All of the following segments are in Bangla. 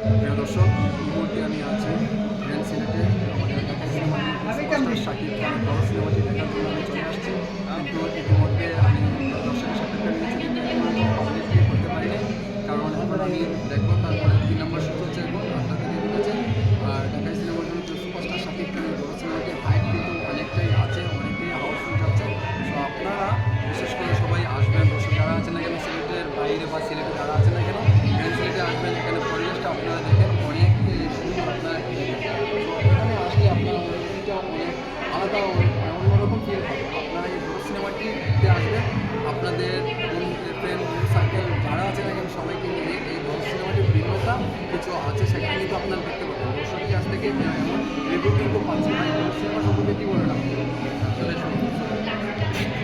প্রিয় দর্শক, এই মুহূর্তে আমি আছি গ্র্যান্ড সিলেটে। আমাদের ঢাকা সিনেমা সুপারস্টার শাকিব খানের বড় সিনেমাটি দেখার জন্য আমি চলে আসছি। কিন্তু ইতিমধ্যে আমি দর্শকের সাক্ষাৎকার নিয়েছি, কিন্তু এখনো পাবলিক করতে পারিনি, কারণ এখন আমি দেখবো তারপরে 3 নম্বর শো হচ্ছে এখন 8টা থেকে ঢুকেছে। আর ঢাকা সিনেমার জন্য সুপারস্টার শাকিব খানের বড় সিনেমাটির হাইপ কিন্তু অনেকটাই আছে, অনেকটাই হাউসফুল যাচ্ছে। সো আপনারা বিশেষ করে সবাই আসবেন, দর্শক যারা আছেন না কেন, সিলেটের বাইরে বা সিলেটে যারা আছেন না কেন, গ্র্যান্ড সিলেটে আসবেন। এখানে পরিবেশটা আপনারা দেখেন অনেক সুন্দর। আপনারা এখানে আসলে আপনারা অনুভূতিটা অনেক আলাদা, অন্যরকম ফিল হবে। আপনারা এই বড় সিনেমাটিতে আসবেন, আপনাদের ফ্রেন্ড সার্কেল যারা আছে না কেন সবাইকে নিয়ে এই বড় সিনেমাটির ভিন্নতা কিছু আছে সেখানে কিন্তু আপনারা দেখতে পাবেন। দর্শকের কাছ থেকে এমন রিভিউ কিন্তু পাচ্ছি। ভাই বড় সিনেমা সম্পর্কে কী বলেন আপনি? আসলে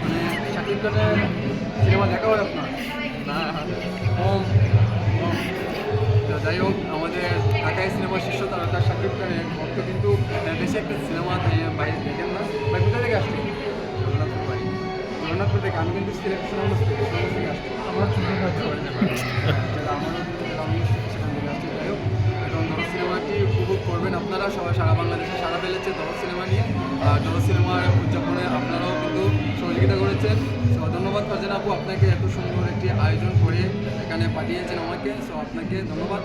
মানে শাকিব খানের সিনেমা দেখা হয় আপনার? না, কম কম। তো যাই হোক, আমাদের ঢাকায় সিনেমার শীর্ষ তারকা শাকিব খানের ভক্ত কিন্তু দেশে একটা সিনেমা বাইরে দেখেন না। ভাই কোথা থেকে আসছেন? জগন্নাথপুর বাড়ি। জগন্নাথপুর থেকে। আমি কিন্তু সিলেট সুনামগঞ্জ থেকে আসছি। আমার আমারও কিন্তু আমি সেখান থেকে আসছি। যাই হোক, এখন ধরো সিনেমাটি উপভোগ করবেন আপনারা সবাই। সারা বাংলাদেশে সারা ফেলেছে ধরো সিনেমা নিয়ে। আর ধরো সিনেমার উদযাপনে আপনারাও কিন্তু সহযোগিতা করেছেন। সো ধন্যবাদ ফারজানা আপু, আপনাকে এত সুন্দর একটি আয়োজন করে এখানে পাঠিয়েছেন আমাকে। সো আপনাকে ধন্যবাদ।